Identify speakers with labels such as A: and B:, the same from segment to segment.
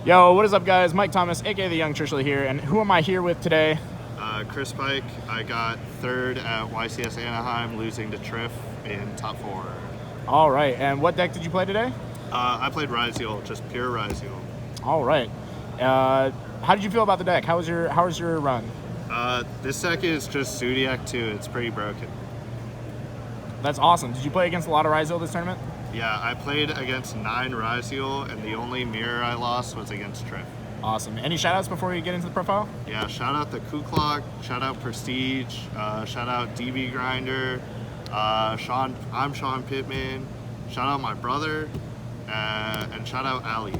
A: Yo, what is up, guys? Mike Thomas, aka the Young Churchley here, and who am I here with today?
B: Chris Pyke. I got third at YCS Anaheim, losing to Triff in top 4.
A: All right, and what deck did you play today?
B: I played Ryzeal, just pure Ryzeal.
A: All right. How did you feel about the deck? How was your run?
B: This deck is just Zodiac 2. It's pretty broken.
A: That's awesome. Did you play against a lot of Ryzeal this tournament?
B: Yeah, I played against 9 Ryzeal, and the only mirror I lost was against Triff.
A: Awesome. Any shoutouts before we get into the profile?
B: Yeah, shout out the Kuklok, shout out Prestige, shout out DB Grinder, I'm Sean Pittman, shout out my brother, and shout out Ali.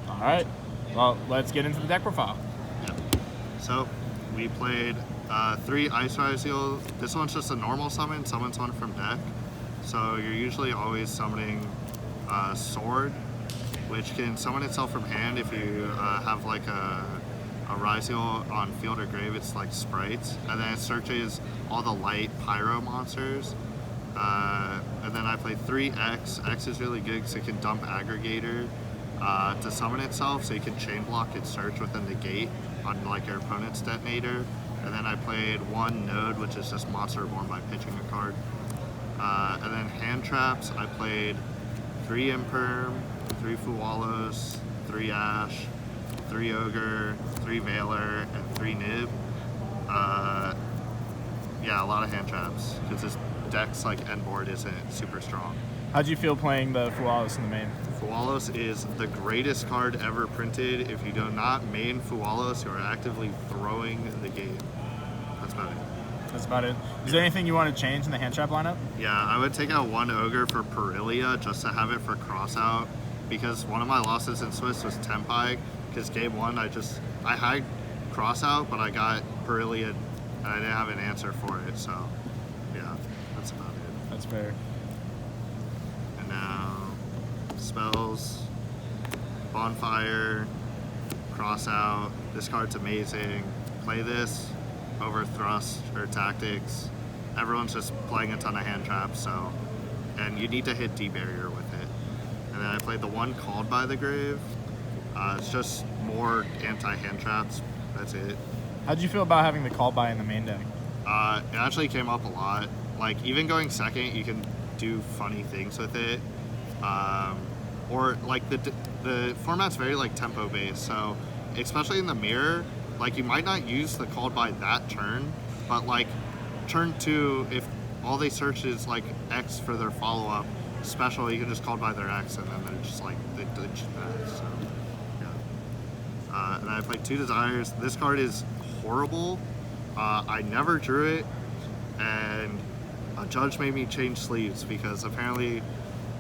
A: All right. Well, let's get into the deck profile.
B: Yep. So we played 3 Ice Ryzeal. This one's just a normal summon, summons one from deck. So you're usually always summoning Sword, which can summon itself from hand if you have like a Ryzeal on field or grave. It's like sprites, and then it searches all the light pyro monsters. And then I played 3 X. X is really good because it can dump Aggregator to summon itself, so you can chain block its search with a negate on like your opponent's detonator. And then I played 1 Node, which is just Monster Reborn by pitching a card. And then hand traps, I played 3 Imperm, 3 Fuwalos, 3 Ash, 3 Ogre, 3 Veiler, and 3 Nib. Yeah, a lot of hand traps, because this deck's like end board isn't super strong.
A: How'd you feel playing the Fuwalos in the main?
B: Fuwalos is the greatest card ever printed. If you do not main Fuwalos, you are actively throwing the game. That's about it.
A: That's about it. Is there anything you want to change in the hand trap lineup?
B: Yeah, I would take out 1 Ogre for Perilia just to have it for crossout, because one of my losses in Swiss was Pyke, because game 1 I had crossout, but I got Perilia and I didn't have an answer for it, so yeah, that's about it.
A: That's fair.
B: And now, spells, Bonfire, crossout. This card's amazing. Play this over Thrust or Tactics. Everyone's just playing a ton of hand traps, so, and you need to hit D-Barrier with it. And then I played the 1 Called by the Grave. It's just more anti-hand traps. That's it.
A: How'd you feel about having the call by in the main deck?
B: It actually came up a lot. Like, even going second, you can do funny things with it. Or like the format's very like tempo based, so especially in the mirror, like you might not use the called by that turn, but like turn 2, if all they search is like X for their follow-up special, you can just call by their X, and then they're just like they ditch that. So yeah. And I played 2 Desires. This card is horrible. I never drew it, and a judge made me change sleeves because apparently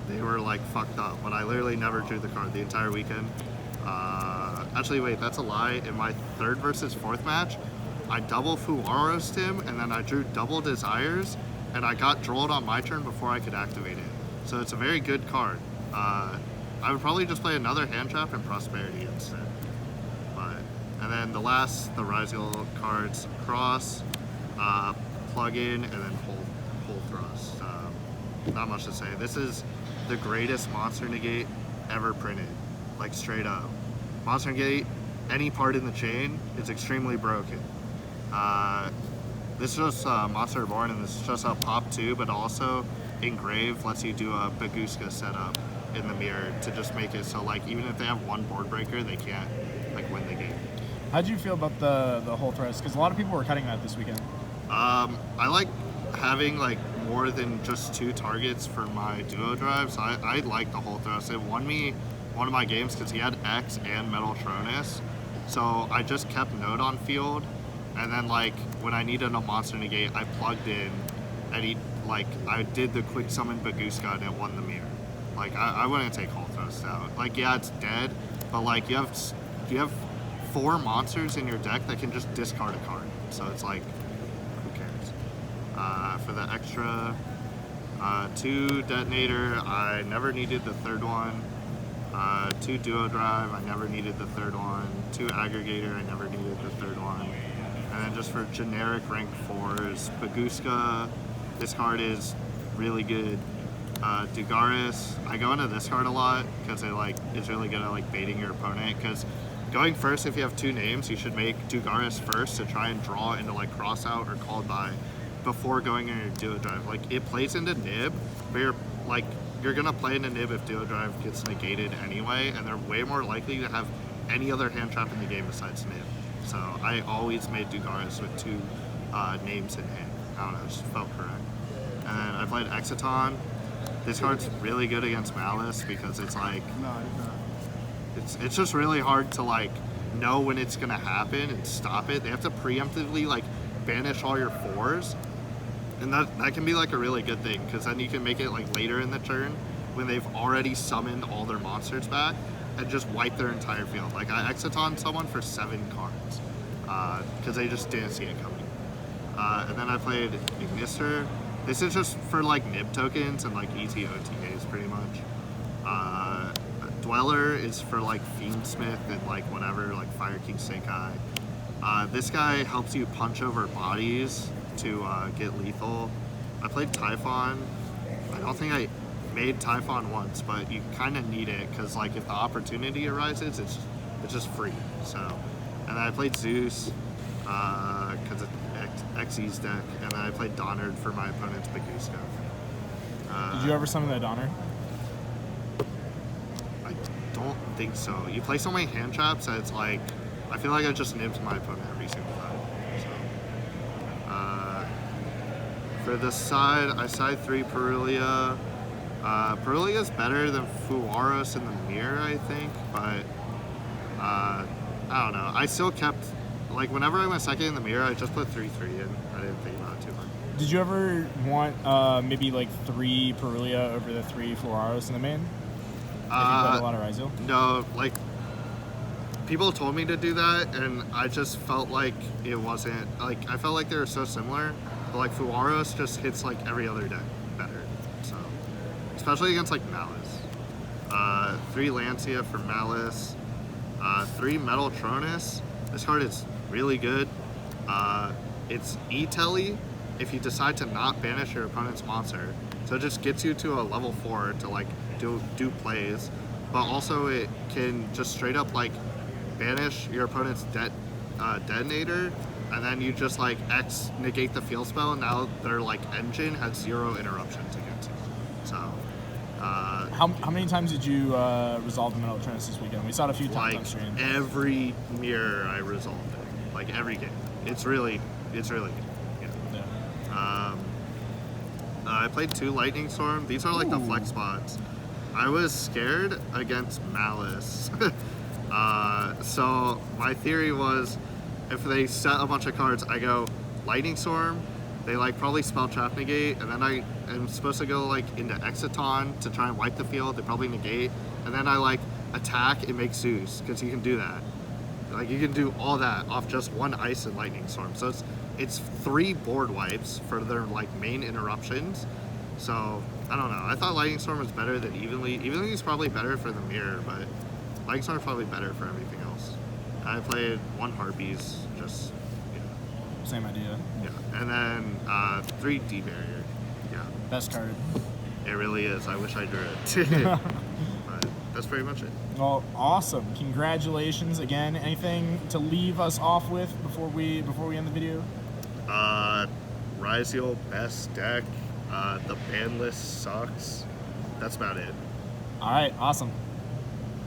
B: they were like fucked up, but I literally never drew the card the entire weekend. Actually, wait, that's a lie. In my 3rd versus 4th match, I double Fuwaros him, and then I drew double Desires, and I got drolled on my turn before I could activate it. So it's a very good card. I would probably just play another hand trap and Prosperity instead. And then the Ryzeal cards, Cross, Plug In, and then Pull Thrust. Not much to say. This is the greatest Monster Negate ever printed, like straight up. Monster Negate, any part in the chain, is extremely broken. This is just Monster Reborn, and this is just a pop 2, but also Engrave lets you do a Baguska setup in the mirror to just make it so like even if they have 1 board breaker, they can't like win the game.
A: How'd you feel about the whole thrust? Because a lot of people were cutting that this weekend.
B: I like having like more than just 2 targets for my duo drive, so I like the whole thrust. It won me one of my games because he had X and Metal Tronus, so I just kept Node on field, and then like when I needed a Monster Negate, I plugged in, and I did the quick summon Baguska and it won the mirror. Like I wouldn't take whole thrust out. Like yeah, it's dead, but like you have 4 monsters in your deck that can just discard a card, so it's like, who cares? For the extra 2 Detonator, I never needed the 3rd one. 2 Duo Drive, I never needed the 3rd one. 2 Aggregator, I never needed the 3rd one. And then just for generic rank 4s, Baguska, this card is really good. Dugaris, I go into this card a lot because it's really good at like baiting your opponent. Because going first, if you have 2 names, you should make Dugaris first to try and draw into like cross out or called by before going in your duo drive. Like it plays into nib, but you're gonna play into nib if duo drive gets negated anyway, and they're way more likely to have any other hand trap in the game besides nib. So I always made Dugaris with 2 names in hand. I don't know, it just felt correct. And then I played Exiton. This card's really good against Malice because it's like it's just really hard to like know when it's gonna happen and stop it. They have to preemptively like banish all your 4s, and that can be like a really good thing because then you can make it like later in the turn when they've already summoned all their monsters back and just wipe their entire field. Like I Exiton someone for 7 cards because they just didn't see it coming. And then I played Ignister. This is just for like nib tokens and like ETOTAs pretty much. Dweller is for like Fiendsmith and like whatever, like Fire King Senkai. This guy helps you punch over bodies to get lethal. I played Typhon. I don't think I made Typhon once, but you kind of need it because like if the opportunity arises, it's just free. So, and then I played Zeus because it's Xyz's deck, and then I played Donard for my opponent's Baguska.
A: Did you ever summon that Donner?
B: I don't think so. You play so many hand traps that it's like, I feel like I just nibbed my opponent every single time. So, for the side, I side 3 Perulia. Perulia's better than Fuaros in the mirror, I think, but I don't know. I still kept, like, whenever I went second in the mirror, I just put 3-3 in. I didn't think about it too much.
A: Did you ever want maybe like 3 Perulia over the 3 Floraros in the main? If you played a lot of Ryzeal?
B: No, like, people told me to do that, and I just felt like it wasn't, like, I felt like they were so similar, but like Fuaros just hits like every other deck better, so, especially against like Malice. 3 Lancia for Malice, 3 Metal Tronus. This card is really good. It's E-Telly if you decide to not banish your opponent's monster, so it just gets you to a level 4 to like do plays, but also it can just straight up like banish your opponent's detonator, and then you just like X negate the field spell, and now their like engine has 0 interruptions against you. So
A: how many times did you resolve the Metal Tronus this weekend? We saw it a few times
B: like
A: on stream.
B: every mirror I resolved it, like every game. It's really good. Yeah. I played 2 Lightning Storm. These are like the flex spots. I was scared against Malice. So my theory was, if they set a bunch of cards, I go Lightning Storm, they like probably spell Trap Negate, and then I am supposed to go like into Exiton to try and wipe the field, they probably negate, and then I like attack and make Zeus, because you can do that. Like you can do all that off just 1 Ice and Lightning Storm. So it's 3 board wipes for their like main interruptions. So I don't know. I thought Lightning Storm was better than Evenly. Evenly is probably better for the mirror, but Lightning Storm is probably better for everything else. I played 1 Harpies, just
A: Same idea.
B: yeah, and then 3 D Barrier. Yeah,
A: Best card.
B: it really is. I wish I drew it. But that's pretty much it.
A: Well, awesome. Congratulations again. Anything to leave us off with before we end the video?
B: Ryzeal best deck. The ban list sucks. That's about it.
A: All right, awesome.